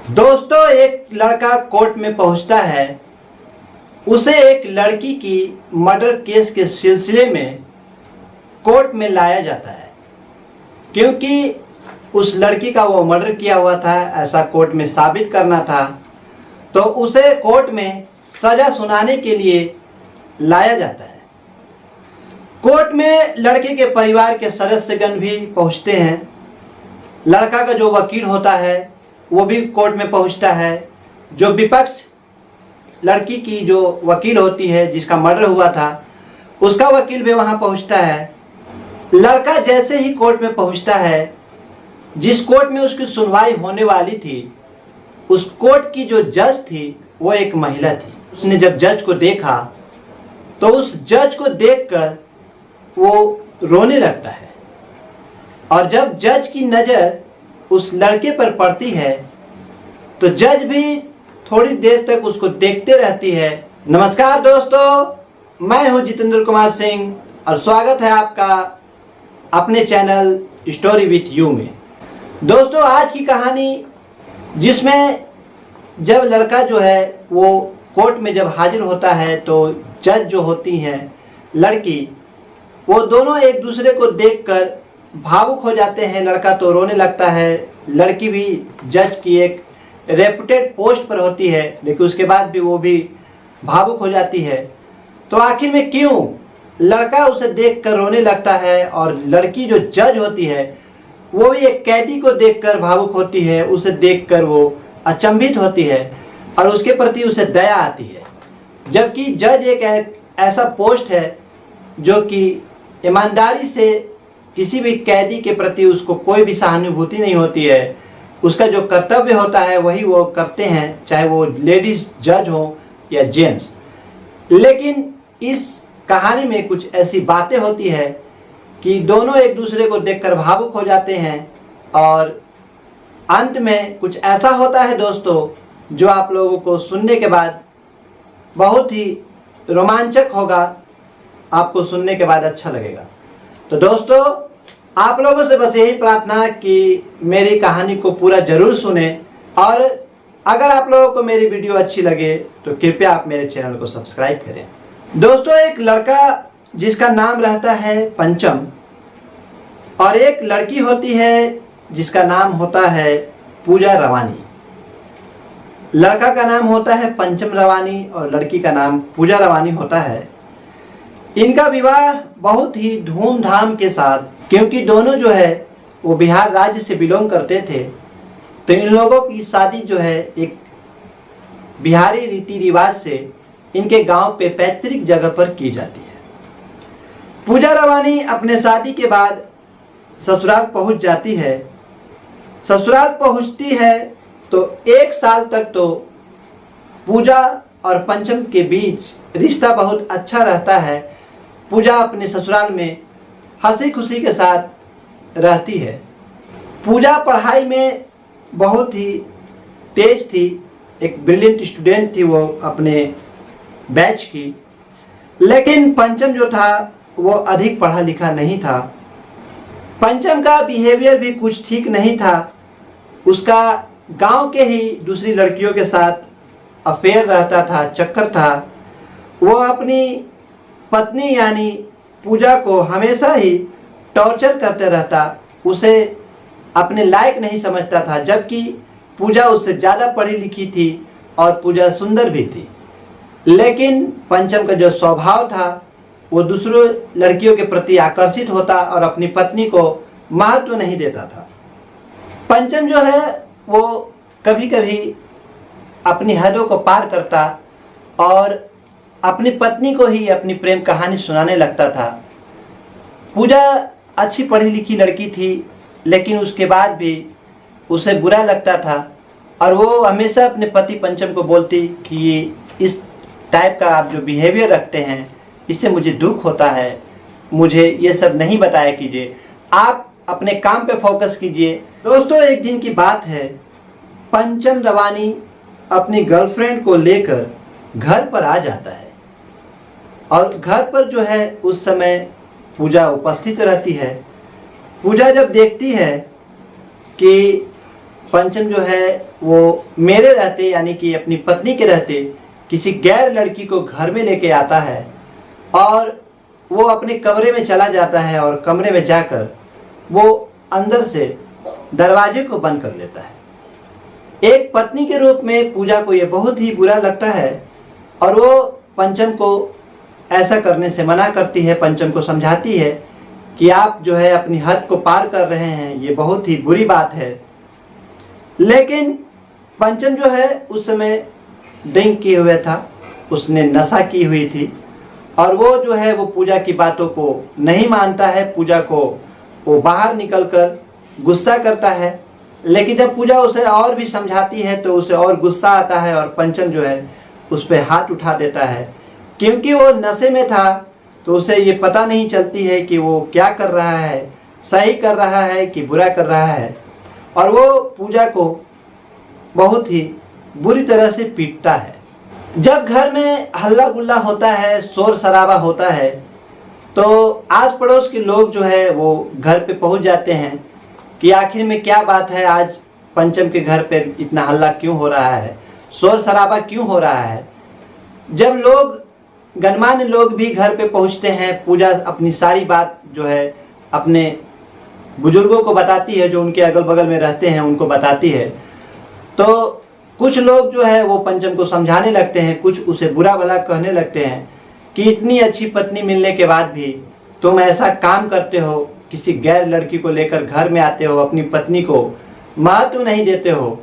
दोस्तों, एक लड़का कोर्ट में पहुंचता है। उसे एक लड़की की मर्डर केस के सिलसिले में कोर्ट में लाया जाता है, क्योंकि उस लड़की का वो मर्डर किया हुआ था, ऐसा कोर्ट में साबित करना था। तो उसे कोर्ट में सजा सुनाने के लिए लाया जाता है। कोर्ट में लड़के के परिवार के सदस्यगण भी पहुंचते हैं। लड़का का जो वकील होता है वो भी कोर्ट में पहुंचता है। जो विपक्ष लड़की की जो वकील होती है, जिसका मर्डर हुआ था, उसका वकील भी वहां पहुंचता है। लड़का जैसे ही कोर्ट में पहुंचता है, जिस कोर्ट में उसकी सुनवाई होने वाली थी, उस कोर्ट की जो जज थी वो एक महिला थी। उसने जब जज को देखा तो उस जज को देखकर वो रोने लगता है। और जब जज की नज़र उस लड़के पर पड़ती है तो जज भी थोड़ी देर तक उसको देखते रहती है। नमस्कार दोस्तों, मैं हूं जितेंद्र कुमार सिंह और स्वागत है आपका अपने चैनल स्टोरी विथ यू में। दोस्तों, आज की कहानी जिसमें जब लड़का जो है वो कोर्ट में जब हाजिर होता है तो जज जो होती हैं लड़की, वो दोनों एक दूसरे को देखकर भावुक हो जाते हैं। लड़का तो रोने लगता है, लड़की भी जज की एक रेपुटेड पोस्ट पर होती है, लेकिन उसके बाद भी वो भी भावुक हो जाती है। तो आखिर में क्यों लड़का उसे देखकर रोने लगता है और लड़की जो जज होती है वो भी एक कैदी को देखकर भावुक होती है, उसे देखकर वो अचंभित होती है और उसके प्रति उसे दया आती है। जबकि जज एक ऐसा पोस्ट है जो कि ईमानदारी से किसी भी कैदी के प्रति उसको कोई भी सहानुभूति नहीं होती है। उसका जो कर्तव्य होता है वही वो करते हैं, चाहे वो लेडीज जज हो या जेंट्स। लेकिन इस कहानी में कुछ ऐसी बातें होती है कि दोनों एक दूसरे को देखकर भावुक हो जाते हैं और अंत में कुछ ऐसा होता है दोस्तों, जो आप लोगों को सुनने के बाद बहुत ही रोमांचक होगा, आपको सुनने के बाद अच्छा लगेगा। तो दोस्तों, आप लोगों से बस यही प्रार्थना कि मेरी कहानी को पूरा जरूर सुने और अगर आप लोगों को मेरी वीडियो अच्छी लगे तो कृपया आप मेरे चैनल को सब्सक्राइब करें। दोस्तों, एक लड़का जिसका नाम रहता है पंचम और एक लड़की होती है जिसका नाम होता है पूजा रवानी। लड़का का नाम होता है पंचम रवानी और लड़की का नाम पूजा रवानी होता है। इनका विवाह बहुत ही धूमधाम के साथ, क्योंकि दोनों जो है वो बिहार राज्य से बिलोंग करते थे, तो इन लोगों की शादी जो है एक बिहारी रीति रिवाज से इनके गांव पे पैतृक जगह पर की जाती है। पूजा रवानी अपने शादी के बाद ससुराल पहुंच जाती है। ससुराल पहुंचती है तो एक साल तक तो पूजा और पंचम के बीच रिश्ता बहुत अच्छा रहता है। पूजा अपने ससुराल में हंसी खुशी के साथ रहती है। पूजा पढ़ाई में बहुत ही तेज थी, एक ब्रिलियंट स्टूडेंट थी वो अपने बैच की। लेकिन पंचम जो था वो अधिक पढ़ा लिखा नहीं था। पंचम का बिहेवियर भी कुछ ठीक नहीं था। उसका गांव के ही दूसरी लड़कियों के साथ अफेयर रहता था, चक्कर था। वो अपनी पत्नी यानी पूजा को हमेशा ही टॉर्चर करते रहता, उसे अपने लायक नहीं समझता था, जबकि पूजा उससे ज़्यादा पढ़ी लिखी थी और पूजा सुंदर भी थी। लेकिन पंचम का जो स्वभाव था वो दूसरों लड़कियों के प्रति आकर्षित होता और अपनी पत्नी को महत्व नहीं देता था। पंचम जो है वो कभी कभी अपनी हदों को पार करता और अपनी पत्नी को ही अपनी प्रेम कहानी सुनाने लगता था। पूजा अच्छी पढ़ी लिखी लड़की थी, लेकिन उसके बाद भी उसे बुरा लगता था और वो हमेशा अपने पति पंचम को बोलती कि ये इस टाइप का आप जो बिहेवियर रखते हैं इससे मुझे दुख होता है, मुझे ये सब नहीं बताया कीजिए, आप अपने काम पे फोकस कीजिए। दोस्तों, एक दिन की बात है, पंचम रवानी अपनी गर्लफ्रेंड को लेकर घर पर आ जाता है और घर पर जो है उस समय पूजा उपस्थित रहती है। पूजा जब देखती है कि पंचम जो है वो मेरे रहते यानी कि अपनी पत्नी के रहते किसी गैर लड़की को घर में लेके आता है और वो अपने कमरे में चला जाता है और कमरे में जाकर वो अंदर से दरवाजे को बंद कर लेता है। एक पत्नी के रूप में पूजा को ये बहुत ही बुरा लगता है और वो पंचम को ऐसा करने से मना करती है, पंचम को समझाती है कि आप जो है अपनी हद को पार कर रहे हैं, ये बहुत ही बुरी बात है। लेकिन पंचम जो है उस समय ड्रिंक किए हुए था, उसने नशा की हुई थी और वो जो है वो पूजा की बातों को नहीं मानता है। पूजा को वो बाहर निकलकर गुस्सा करता है, लेकिन जब पूजा उसे और भी समझाती है तो उसे और गुस्सा आता है और पंचम जो है उस पर हाथ उठा देता है। क्योंकि वो नशे में था तो उसे ये पता नहीं चलती है कि वो क्या कर रहा है, सही कर रहा है कि बुरा कर रहा है, और वो पूजा को बहुत ही बुरी तरह से पीटता है। जब घर में हल्ला गुल्ला होता है, शोर शराबा होता है, तो आस पड़ोस के लोग जो है वो घर पे पहुंच जाते हैं कि आखिर में क्या बात है, आज पंचम के घर पे इतना हल्ला क्यों हो रहा है, शोर शराबा क्यों हो रहा है। जब लोग गणमान्य लोग भी घर पे पहुंचते हैं, पूजा अपनी सारी बात जो है अपने बुजुर्गों को बताती है, जो उनके अगल बगल में रहते हैं उनको बताती है। तो कुछ लोग जो है वो पंचम को समझाने लगते हैं, कुछ उसे बुरा भला कहने लगते हैं कि इतनी अच्छी पत्नी मिलने के बाद भी तुम ऐसा काम करते हो, किसी गैर लड़की को लेकर घर में आते हो, अपनी पत्नी को महत्व नहीं देते हो।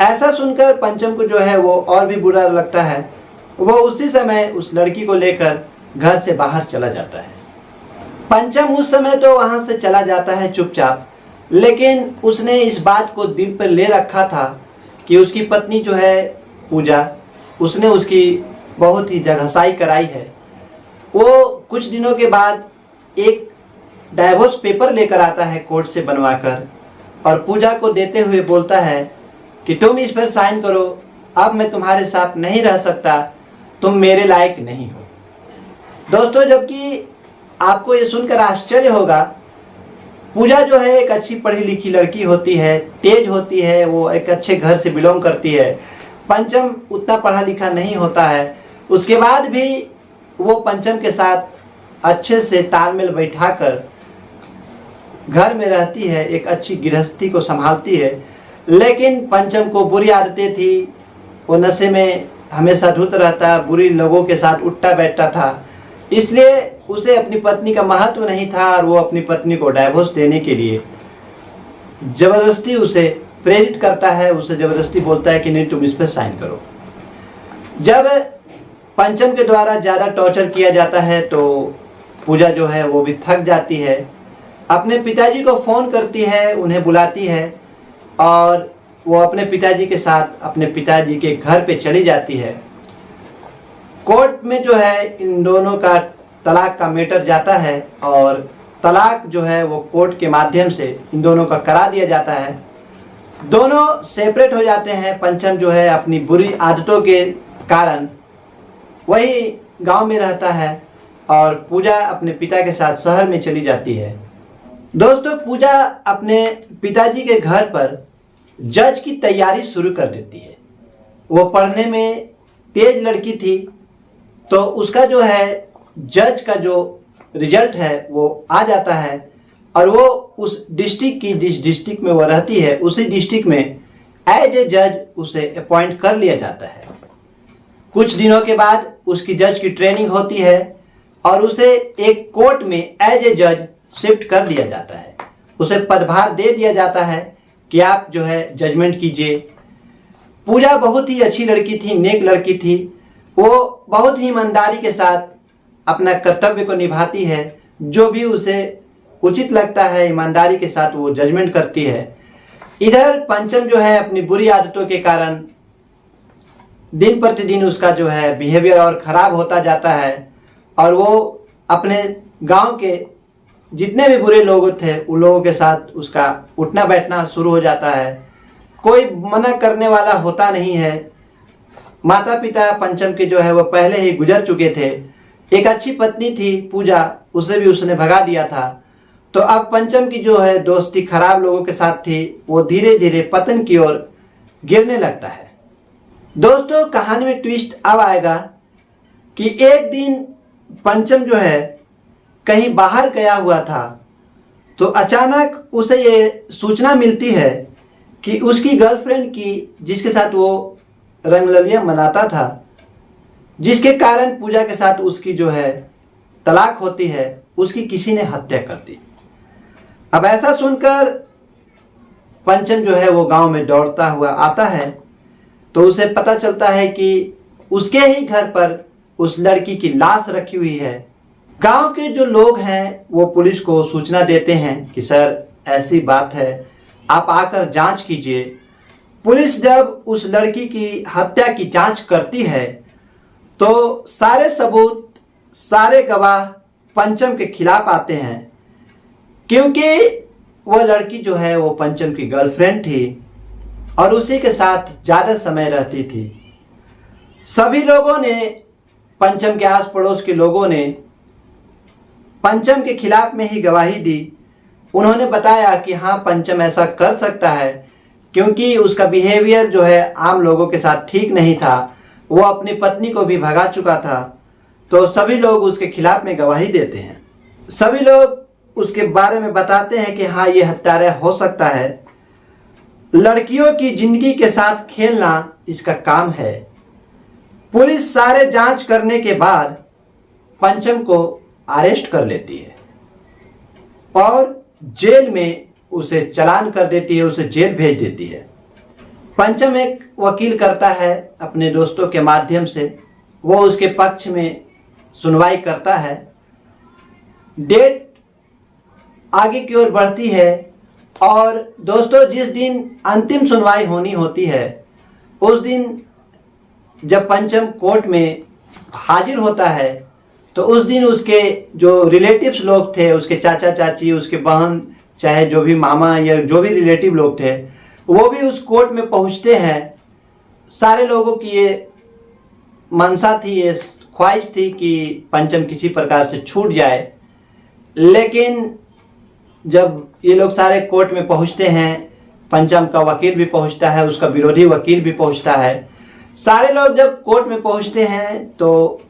ऐसा सुनकर पंचम को जो है वो और भी बुरा लगता है। वो उसी समय उस लड़की को लेकर घर से बाहर चला जाता है। पंचम उस समय तो वहां से चला जाता है चुपचाप, लेकिन उसने इस बात को दिल पर ले रखा था कि उसकी पत्नी जो है पूजा, उसने उसकी बहुत ही जगहसाई कराई है। वो कुछ दिनों के बाद एक डाइवोर्स पेपर लेकर आता है कोर्ट से बनवाकर और पूजा को देते हुए बोलता है कि तुम इस पर साइन करो, अब मैं तुम्हारे साथ नहीं रह सकता, तुम मेरे लायक नहीं हो। दोस्तों, जबकि आपको ये सुनकर आश्चर्य होगा, पूजा जो है एक अच्छी पढ़ी लिखी लड़की होती है, तेज होती है, वो एक अच्छे घर से बिलोंग करती है। पंचम उतना पढ़ा लिखा नहीं होता है, उसके बाद भी वो पंचम के साथ अच्छे से तालमेल बैठाकर घर में रहती है, एक अच्छी गृहस्थी को संभालती है। लेकिन पंचम को बुरी आदतें थी, वो नशे में हमेशा धुत रहता, बुरी लोगों के साथ उठता बैठता था, इसलिए उसे अपनी पत्नी का महत्व नहीं था और वो अपनी पत्नी को डाइवोर्स देने के लिए जबरदस्ती उसे प्रेरित करता है, उसे जबरदस्ती बोलता है कि नहीं तुम इस पर साइन करो। जब पंचम के द्वारा ज़्यादा टॉर्चर किया जाता है तो पूजा जो है वो भी थक जाती है, अपने पिताजी को फ़ोन करती है, उन्हें बुलाती है और वो अपने पिताजी के साथ अपने पिताजी के घर पे चली जाती है। कोर्ट में जो है इन दोनों का तलाक का मैटर जाता है और तलाक जो है वो कोर्ट के माध्यम से इन दोनों का करा दिया जाता है। दोनों सेपरेट हो जाते हैं। पंचम जो है अपनी बुरी आदतों के कारण वही गांव में रहता है और पूजा अपने पिता के साथ शहर में चली जाती है। दोस्तों, पूजा अपने पिताजी के घर पर जज की तैयारी शुरू कर देती है। वो पढ़ने में तेज लड़की थी, तो उसका जो है जज का जो रिजल्ट है वो आ जाता है और वो उस डिस्ट्रिक्ट की, जिस डिस्ट्रिक्ट में वो रहती है, उसी डिस्ट्रिक्ट में एज ए जज उसे अपॉइंट कर लिया जाता है। कुछ दिनों के बाद उसकी जज की ट्रेनिंग होती है और उसे एक कोर्ट में एज ए जज शिफ्ट कर दिया जाता है। उसे पदभार दे दिया जाता है कि आप जो है जजमेंट कीजिए। पूजा बहुत ही अच्छी लड़की थी, नेक लड़की थी। वो बहुत ही ईमानदारी के साथ अपना कर्तव्य को निभाती है, जो भी उसे उचित लगता है ईमानदारी के साथ वो जजमेंट करती है। इधर पंचम जो है अपनी बुरी आदतों के कारण दिन प्रतिदिन उसका जो है बिहेवियर और ख़राब होता जाता है और वो अपने गांव के जितने भी बुरे लोग थे उन लोगों के साथ उसका उठना बैठना शुरू हो जाता है। कोई मना करने वाला होता नहीं है। माता पिता पंचम के जो है वो पहले ही गुजर चुके थे। एक अच्छी पत्नी थी पूजा, उसे भी उसने भगा दिया था तो अब पंचम की जो है दोस्ती खराब लोगों के साथ थी, वो धीरे धीरे पतन की ओर गिरने लगता है। दोस्तों, कहानी में ट्विस्ट अब आएगा कि एक दिन पंचम जो है कहीं बाहर गया हुआ था, तो अचानक उसे ये सूचना मिलती है कि उसकी गर्लफ्रेंड की, जिसके साथ वो रंगरलियां मनाता था, जिसके कारण पूजा के साथ उसकी जो है तलाक होती है, उसकी किसी ने हत्या कर दी। अब ऐसा सुनकर पंचम जो है वो गांव में दौड़ता हुआ आता है, तो उसे पता चलता है कि उसके ही घर पर उस लड़की की लाश रखी हुई है। गांव के जो लोग हैं वो पुलिस को सूचना देते हैं कि सर ऐसी बात है, आप आकर जांच कीजिए। पुलिस जब उस लड़की की हत्या की जांच करती है तो सारे सबूत, सारे गवाह पंचम के खिलाफ आते हैं, क्योंकि वह लड़की जो है वो पंचम की गर्लफ्रेंड थी और उसी के साथ ज़्यादा समय रहती थी। सभी लोगों ने, पंचम के आस पड़ोस के लोगों ने पंचम के खिलाफ में ही गवाही दी। उन्होंने बताया कि हाँ, पंचम ऐसा कर सकता है क्योंकि उसका बिहेवियर जो है आम लोगों के साथ ठीक नहीं था, वो अपनी पत्नी को भी भगा चुका था। तो सभी लोग उसके खिलाफ में गवाही देते हैं। सभी लोग उसके बारे में बताते हैं कि हाँ, ये हत्यारा हो सकता है, लड़कियों की जिंदगी के साथ खेलना इसका काम है। पुलिस सारे जांच करने के बाद पंचम को अरेस्ट कर लेती है और जेल में उसे चालान कर देती है, उसे जेल भेज देती है। पंचम एक वकील करता है अपने दोस्तों के माध्यम से, वो उसके पक्ष में सुनवाई करता है। डेट आगे की ओर बढ़ती है और दोस्तों, जिस दिन अंतिम सुनवाई होनी होती है उस दिन जब पंचम कोर्ट में हाजिर होता है तो उस दिन उसके जो रिलेटिव्स लोग थे, उसके चाचा चाची, उसके बहन, चाहे जो भी मामा या जो भी रिलेटिव लोग थे, वो भी उस कोर्ट में पहुंचते हैं। सारे लोगों की ये मनसा थी, ये ख्वाहिश थी कि पंचम किसी प्रकार से छूट जाए। लेकिन जब ये लोग सारे कोर्ट में पहुंचते हैं, पंचम का वकील भी पहुंचता है, उसका विरोधी वकील भी पहुंचता है। सारे लोग जब कोर्ट में पहुंचते हैं तो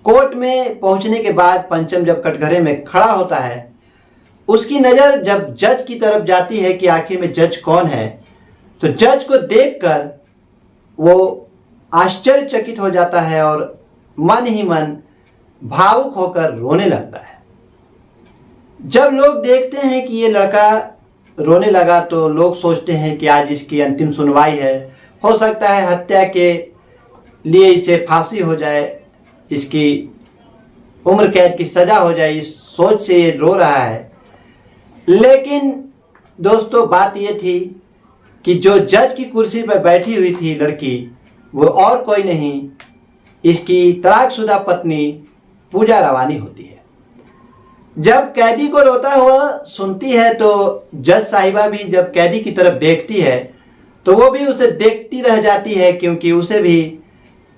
कोर्ट में पहुंचने के बाद पंचम जब कटघरे में खड़ा होता है, उसकी नज़र जब जज की तरफ जाती है कि आखिर में जज कौन है, तो जज को देखकर वो आश्चर्यचकित हो जाता है और मन ही मन भावुक होकर रोने लगता है। जब लोग देखते हैं कि ये लड़का रोने लगा तो लोग सोचते हैं कि आज इसकी अंतिम सुनवाई है, हो सकता है हत्या के लिए इसे फांसी हो जाए, इसकी उम्र कैद की सजा हो जाए, इस सोच से ये रो रहा है। लेकिन दोस्तों, बात ये थी कि जो जज की कुर्सी पर बैठी हुई थी लड़की, वो और कोई नहीं, इसकी तलाकशुदा पत्नी पूजा रवानी होती है। जब कैदी को रोता हुआ सुनती है तो जज साहिबा भी जब कैदी की तरफ देखती है तो वो भी उसे देखती रह जाती है, क्योंकि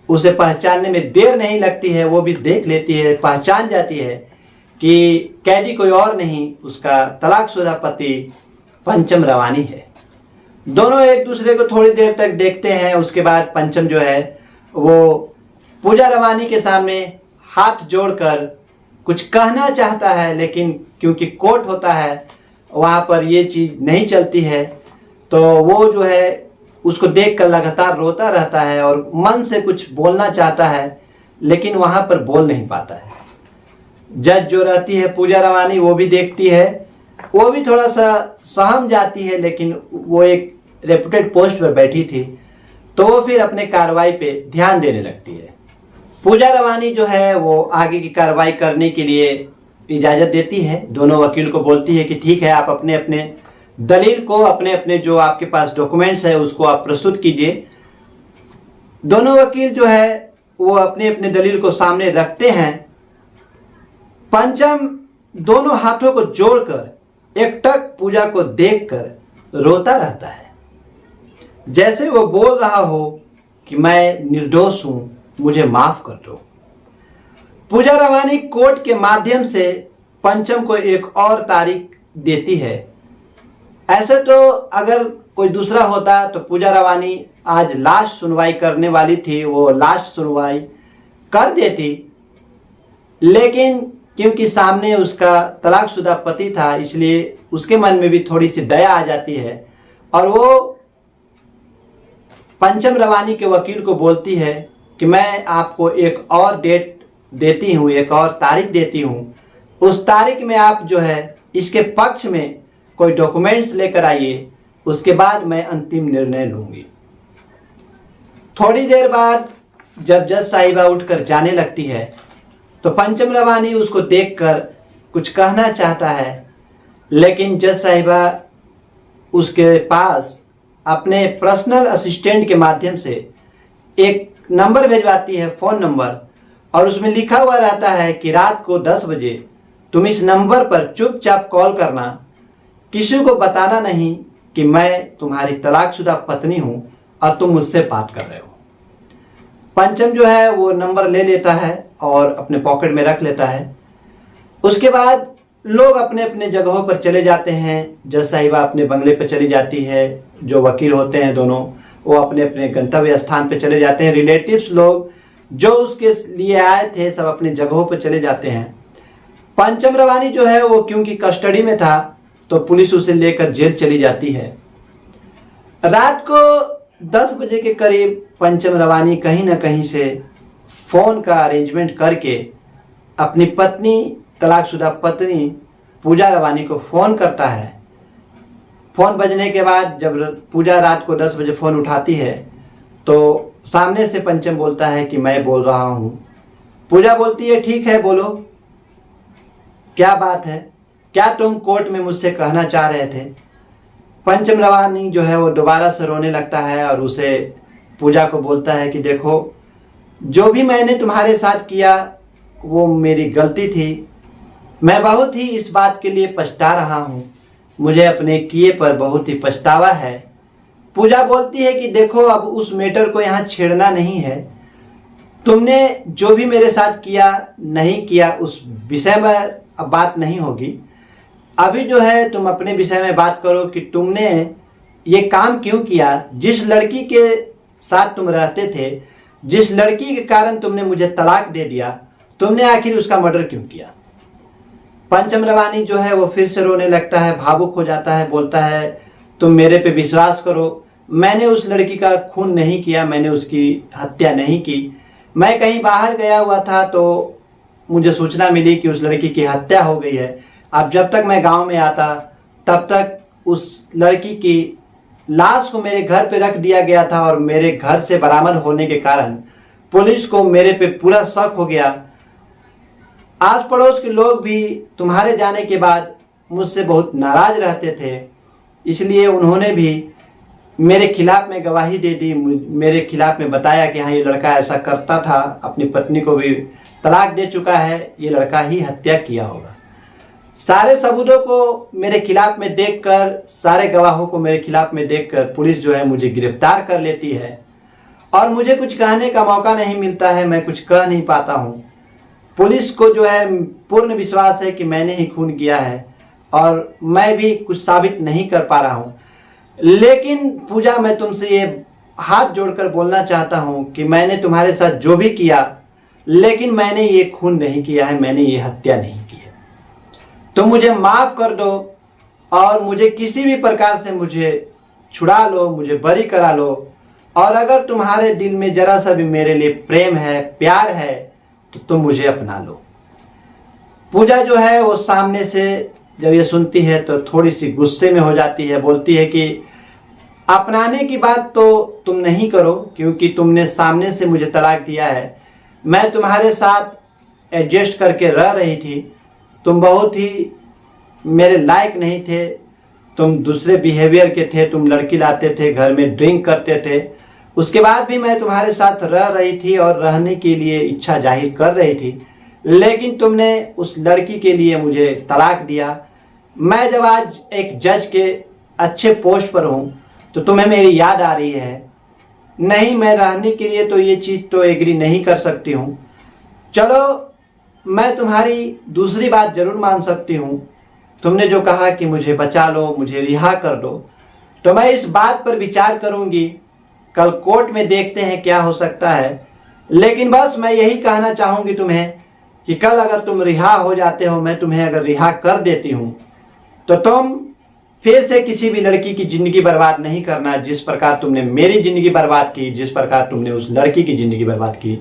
उसे पहचानने में देर नहीं लगती है। वो भी देख लेती है, पहचान जाती है कि कैदी कोई और नहीं, उसका तलाकशुदा पति पंचम रवानी है। दोनों एक दूसरे को थोड़ी देर तक देखते हैं। उसके बाद पंचम जो है वो पूजा रवानी के सामने हाथ जोड़कर कुछ कहना चाहता है, लेकिन क्योंकि कोर्ट होता है वहाँ पर ये चीज़ नहीं चलती है, तो वो जो है उसको देखकर लगातार रोता रहता है और मन से कुछ बोलना चाहता है, लेकिन वहाँ पर बोल नहीं पाता है। जज जो रहती है पूजा रवानी, वो भी देखती है, वो भी थोड़ा सा सहम जाती है, लेकिन वो एक रेपुटेड पोस्ट पर बैठी थी तो वो फिर अपने कार्रवाई पे ध्यान देने लगती है। पूजा रवानी जो है वो आगे की कार्रवाई करने के लिए इजाज़त देती है। दोनों वकील को बोलती है कि ठीक है, आप अपने अपने दलील को, अपने अपने जो आपके पास डॉक्यूमेंट्स है उसको आप प्रस्तुत कीजिए। दोनों वकील जो है वो अपने अपने दलील को सामने रखते हैं। पंचम दोनों हाथों को जोड़कर एकटक पूजा को देखकर रोता रहता है, जैसे वो बोल रहा हो कि मैं निर्दोष हूं, मुझे माफ कर दो। पूजा रवानी कोर्ट के माध्यम से पंचम को एक और तारीख देती है। ऐसे तो अगर कोई दूसरा होता तो पूजा रवानी आज लास्ट सुनवाई करने वाली थी, वो लास्ट सुनवाई कर देती, लेकिन क्योंकि सामने उसका तलाकशुदा पति था इसलिए उसके मन में भी थोड़ी सी दया आ जाती है और वो पंचम रवानी के वकील को बोलती है कि मैं आपको एक और डेट देती हूँ, एक और तारीख देती हूँ, उस तारीख में आप जो है इसके पक्ष में कोई डॉक्यूमेंट्स लेकर आइए, उसके बाद मैं अंतिम निर्णय लूँगी। थोड़ी देर बाद जब जज साहिबा उठकर जाने लगती है तो पंचम रवानी उसको देखकर कुछ कहना चाहता है, लेकिन जज साहिबा उसके पास अपने पर्सनल असिस्टेंट के माध्यम से एक नंबर भेजवाती है, फ़ोन नंबर, और उसमें लिखा हुआ रहता है कि रात को 10 बजे तुम इस नंबर पर चुपचाप कॉल करना, किसी को बताना नहीं कि मैं तुम्हारी तलाकशुदा पत्नी हूँ और तुम मुझसे बात कर रहे हो। पंचम जो है वो नंबर ले लेता है और अपने पॉकेट में रख लेता है। उसके बाद लोग अपने अपने जगहों पर चले जाते हैं। जज साहिबा अपने बंगले पर चली जाती है, जो वकील होते हैं दोनों वो अपने अपने गंतव्य स्थान पर चले जाते हैं। रिलेटिव्स लोग जो उसके लिए आए थे सब अपने जगहों पर चले जाते हैं। पंचम रवानी जो है वो क्योंकि कस्टडी में था तो पुलिस उसे लेकर जेल चली जाती है। रात को 10 बजे के करीब पंचम रवानी कहीं ना कहीं से फ़ोन का अरेंजमेंट करके अपनी पत्नी, तलाकशुदा पत्नी पूजा रवानी को फ़ोन करता है। फ़ोन बजने के बाद जब पूजा रात को 10 बजे फ़ोन उठाती है तो सामने से पंचम बोलता है कि मैं बोल रहा हूँ। पूजा बोलती है ठीक है बोलो, क्या बात है, क्या तुम कोर्ट में मुझसे कहना चाह रहे थे। पंचम रवानी जो है वो दोबारा से रोने लगता है और उसे पूजा को बोलता है कि देखो जो भी मैंने तुम्हारे साथ किया वो मेरी गलती थी, मैं बहुत ही इस बात के लिए पछता रहा हूँ, मुझे अपने किए पर बहुत ही पछतावा है। पूजा बोलती है कि देखो अब उस मैटर को यहाँ छेड़ना नहीं है, तुमने जो भी मेरे साथ किया नहीं किया उस विषय में अब बात नहीं होगी। अभी जो है तुम अपने विषय में बात करो कि तुमने ये काम क्यों किया, जिस लड़की के साथ तुम रहते थे, जिस लड़की के कारण तुमने मुझे तलाक दे दिया, तुमने आखिर उसका मर्डर क्यों किया। पंचम रवानी जो है वो फिर से रोने लगता है, भावुक हो जाता है, बोलता है तुम मेरे पे विश्वास करो, मैंने उस लड़की का खून नहीं किया, मैंने उसकी हत्या नहीं की। मैं कहीं बाहर गया हुआ था तो मुझे सूचना मिली कि उस लड़की की हत्या हो गई है। अब जब तक मैं गांव में आता तब तक उस लड़की की लाश को मेरे घर पे रख दिया गया था और मेरे घर से बरामद होने के कारण पुलिस को मेरे पे पूरा शक हो गया। आस पड़ोस के लोग भी तुम्हारे जाने के बाद मुझसे बहुत नाराज रहते थे, इसलिए उन्होंने भी मेरे खिलाफ में गवाही दे दी, मेरे खिलाफ में बताया कि हाँ ये लड़का ऐसा करता था, अपनी पत्नी को भी तलाक दे चुका है, ये लड़का ही हत्या किया होगा। सारे सबूतों को मेरे खिलाफ में देखकर, सारे गवाहों को मेरे खिलाफ में देखकर पुलिस जो है मुझे गिरफ्तार कर लेती है और मुझे कुछ कहने का मौका नहीं मिलता है, मैं कुछ कह नहीं पाता हूँ। पुलिस को जो है पूर्ण विश्वास है कि मैंने ही खून किया है और मैं भी कुछ साबित नहीं कर पा रहा हूँ। लेकिन पूजा मैं तुमसे ये हाथ जोड़कर बोलना चाहता हूँ कि मैंने तुम्हारे साथ जो भी किया, लेकिन मैंने ये खून नहीं किया है, मैंने ये हत्या नहीं की है। तुम मुझे माफ़ कर दो और मुझे किसी भी प्रकार से मुझे छुड़ा लो, मुझे बरी करा लो, और अगर तुम्हारे दिल में जरा सा भी मेरे लिए प्रेम है, प्यार है, तो तुम मुझे अपना लो। पूजा जो है वो सामने से जब ये सुनती है तो थोड़ी सी गुस्से में हो जाती है, बोलती है कि अपनाने की बात तो तुम नहीं करो क्योंकि तुमने सामने से मुझे तलाक दिया है, मैं तुम्हारे साथ एडजस्ट करके रह रही थी, तुम बहुत ही मेरे लायक नहीं थे, तुम दूसरे बिहेवियर के थे, तुम लड़की लाते थे, घर में ड्रिंक करते थे, उसके बाद भी मैं तुम्हारे साथ रह रही थी और रहने के लिए इच्छा जाहिर कर रही थी, लेकिन तुमने उस लड़की के लिए मुझे तलाक दिया। मैं जब आज एक जज के अच्छे पोस्ट पर हूँ तो तुम्हें मेरी याद आ रही है। नहीं, मैं रहने के लिए तो ये चीज़ तो एग्री नहीं कर सकती हूँ। चलो मैं तुम्हारी दूसरी बात जरूर मान सकती हूँ। तुमने जो कहा कि मुझे बचा लो, मुझे रिहा कर दो, तो मैं इस बात पर विचार करूँगी। कल कोर्ट में देखते हैं क्या हो सकता है। लेकिन बस मैं यही कहना चाहूँगी तुम्हें कि कल अगर तुम रिहा हो जाते हो, मैं तुम्हें अगर रिहा कर देती हूँ, तो तुम फिर से किसी भी लड़की की ज़िंदगी बर्बाद नहीं करना। जिस प्रकार तुमने मेरी ज़िंदगी बर्बाद की, जिस प्रकार तुमने उस लड़की की ज़िंदगी बर्बाद की,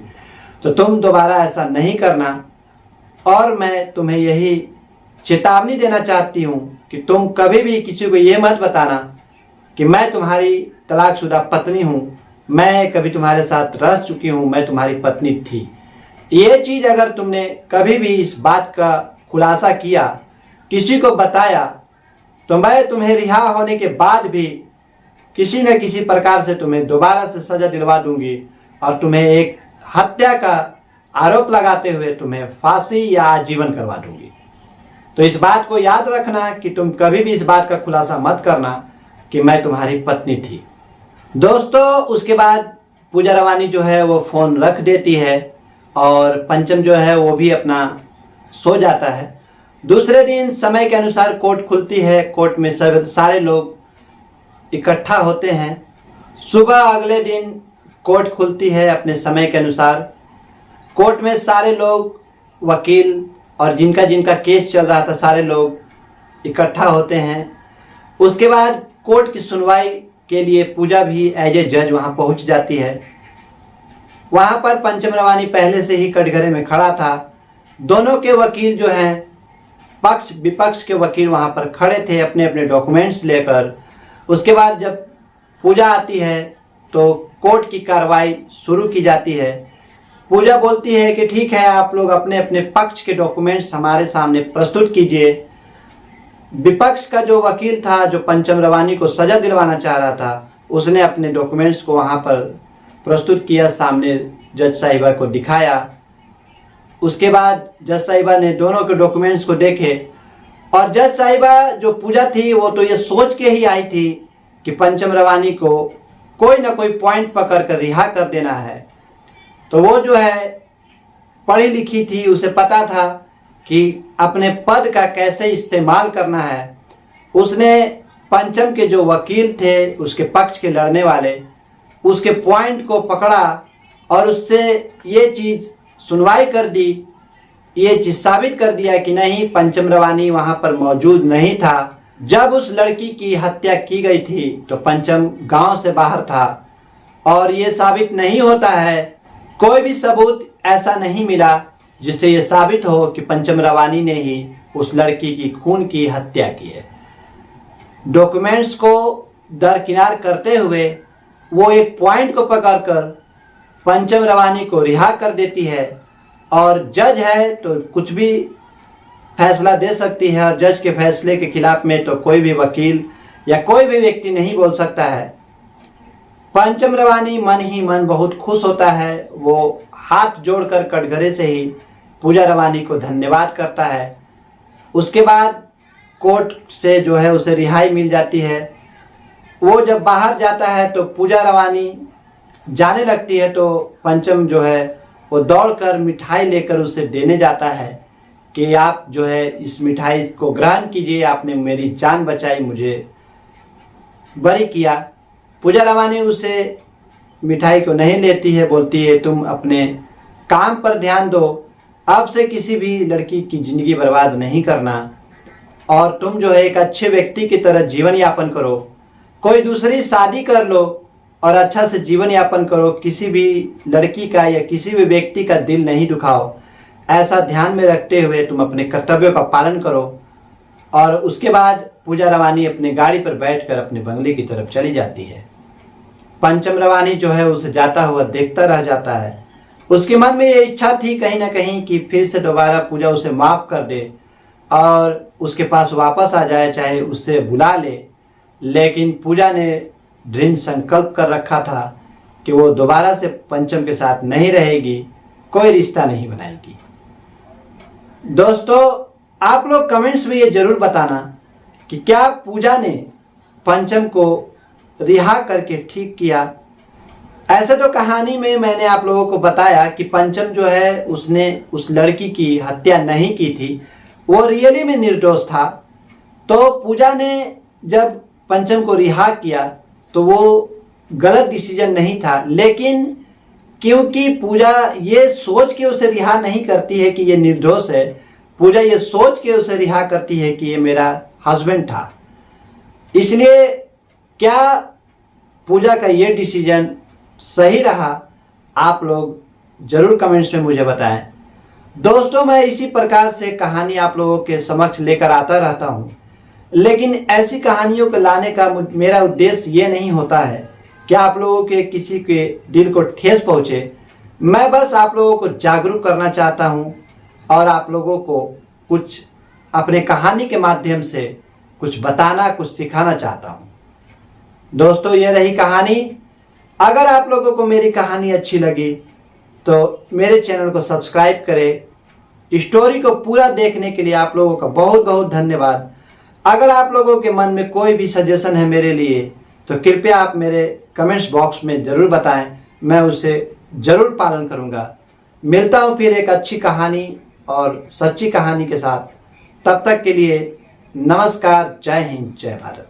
तो तुम दोबारा ऐसा नहीं करना। और मैं तुम्हें यही चेतावनी देना चाहती हूँ कि तुम कभी भी किसी को ये मत बताना कि मैं तुम्हारी तलाकशुदा पत्नी हूँ, मैं कभी तुम्हारे साथ रह चुकी हूँ, मैं तुम्हारी पत्नी थी। ये चीज़ अगर तुमने कभी भी इस बात का खुलासा किया, किसी को बताया, तो मैं तुम्हें रिहा होने के बाद भी किसी न किसी प्रकार से तुम्हें दोबारा से सजा दिलवा दूंगी और तुम्हें एक हत्या का आरोप लगाते हुए तुम्हें फांसी या आजीवन करवा दूंगी। तो इस बात को याद रखना कि तुम कभी भी इस बात का खुलासा मत करना कि मैं तुम्हारी पत्नी थी। दोस्तों, उसके बाद पूजा रवानी जो है वो फ़ोन रख देती है और पंचम जो है वो भी अपना सो जाता है। दूसरे दिन समय के अनुसार कोर्ट खुलती है। कोर्ट में सारे लोग इकट्ठा होते हैं। सुबह अगले दिन कोर्ट खुलती है अपने समय के अनुसार। कोर्ट में सारे लोग, वकील और जिनका जिनका केस चल रहा था, सारे लोग इकट्ठा होते हैं। उसके बाद कोर्ट की सुनवाई के लिए पूजा भी एज ए जज वहाँ पहुँच जाती है। वहाँ पर पंचम रवानी पहले से ही कटघरे में खड़ा था। दोनों के वकील जो हैं, पक्ष विपक्ष के वकील वहाँ पर खड़े थे अपने अपने डॉक्यूमेंट्स लेकर। उसके बाद जब पूजा आती है तो कोर्ट की कार्रवाई शुरू की जाती है। पूजा बोलती है कि ठीक है, आप लोग अपने अपने पक्ष के डॉक्यूमेंट्स हमारे सामने प्रस्तुत कीजिए। विपक्ष का जो वकील था, जो पंचम रवानी को सज़ा दिलवाना चाह रहा था, उसने अपने डॉक्यूमेंट्स को वहाँ पर प्रस्तुत किया, सामने जज साहिबा को दिखाया। उसके बाद जज साहिबा ने दोनों के डॉक्यूमेंट्स को देखे और जज साहिबा जो पूजा थी वो तो ये सोच के ही आई थी कि पंचम रवानी को कोई ना कोई पॉइंट पकड़ कर रिहा कर देना है। तो वो जो है पढ़ी लिखी थी, उसे पता था कि अपने पद का कैसे इस्तेमाल करना है। उसने पंचम के जो वकील थे, उसके पक्ष के लड़ने वाले, उसके पॉइंट को पकड़ा और उससे ये चीज़ सुनवाई कर दी, ये चीज़ साबित कर दिया कि नहीं, पंचम रवानी वहाँ पर मौजूद नहीं था। जब उस लड़की की हत्या की गई थी तो पंचम गांव से बाहर था और ये साबित नहीं होता है, कोई भी सबूत ऐसा नहीं मिला जिससे ये साबित हो कि पंचम रवानी ने ही उस लड़की की खून की हत्या की है। डॉक्यूमेंट्स को दरकिनार करते हुए वो एक पॉइंट को पकड़कर पंचम रवानी को रिहा कर देती है और जज है तो कुछ भी फैसला दे सकती है और जज के फैसले के खिलाफ में तो कोई भी वकील या कोई भी व्यक्ति नहीं बोल सकता है। पंचम रवानी मन ही मन बहुत खुश होता है। वो हाथ जोड़कर कटघरे से ही पूजा रवानी को धन्यवाद करता है। उसके बाद कोर्ट से जो है उसे रिहाई मिल जाती है। वो जब बाहर जाता है तो पूजा रवानी जाने लगती है तो पंचम जो है वो दौड़कर मिठाई लेकर उसे देने जाता है कि आप जो है इस मिठाई को ग्रहण कीजिए, आपने मेरी जान बचाई, मुझे बरी किया। पूजा रवानी उसे मिठाई को नहीं लेती है, बोलती है तुम अपने काम पर ध्यान दो, अब से किसी भी लड़की की ज़िंदगी बर्बाद नहीं करना और तुम जो है एक अच्छे व्यक्ति की तरह जीवन यापन करो, कोई दूसरी शादी कर लो और अच्छा से जीवन यापन करो, किसी भी लड़की का या किसी भी व्यक्ति का दिल नहीं दुखाओ। ऐसा ध्यान में रखते हुए तुम अपने कर्तव्यों का पालन करो। और उसके बाद पूजा रवानी अपनी गाड़ी पर बैठकर अपने बंगले की तरफ चली जाती है। पंचम रवानी जो है उसे जाता हुआ देखता रह जाता है। उसके मन में ये इच्छा थी कहीं ना कहीं कि फिर से दोबारा पूजा उसे माफ़ कर दे और उसके पास वापस आ जाए, चाहे उससे बुला ले। लेकिन पूजा ने दृढ़ संकल्प कर रखा था कि वो दोबारा से पंचम के साथ नहीं रहेगी, कोई रिश्ता नहीं बनाएगी। दोस्तों, आप लोग कमेंट्स में ये ज़रूर बताना कि क्या पूजा ने पंचम को रिहा करके ठीक किया ऐसे तो कहानी में मैंने आप लोगों को बताया कि पंचम जो है उसने उस लड़की की हत्या नहीं की थी, वो रियली में निर्दोष था। तो पूजा ने जब पंचम को रिहा किया तो वो गलत डिसीजन नहीं था, लेकिन क्योंकि पूजा ये सोच के उसे रिहा नहीं करती है कि ये निर्दोष है, पूजा ये सोच के उसे रिहा करती है कि ये मेरा हस्बैंड था। इसलिए क्या पूजा का ये डिसीजन सही रहा, आप लोग जरूर कमेंट्स में मुझे बताएं। दोस्तों, मैं इसी प्रकार से कहानी आप लोगों के समक्ष लेकर आता रहता हूँ, लेकिन ऐसी कहानियों को लाने का मेरा उद्देश्य ये नहीं होता है कि आप लोगों के किसी के दिल को ठेस पहुँचे। मैं बस आप लोगों को जागरूक करना चाहता हूँ और आप लोगों को कुछ अपने कहानी के माध्यम से कुछ बताना, कुछ सिखाना चाहता हूँ। दोस्तों, ये रही कहानी। अगर आप लोगों को मेरी कहानी अच्छी लगी तो मेरे चैनल को सब्सक्राइब करें। स्टोरी को पूरा देखने के लिए आप लोगों का बहुत बहुत धन्यवाद। अगर आप लोगों के मन में कोई भी सजेशन है मेरे लिए तो कृपया आप मेरे कमेंट्स बॉक्स में ज़रूर बताएं, मैं उसे ज़रूर पालन करूंगा। मिलता हूं फिर एक अच्छी कहानी और सच्ची कहानी के साथ। तब तक के लिए नमस्कार, जय हिंद, जय भारत।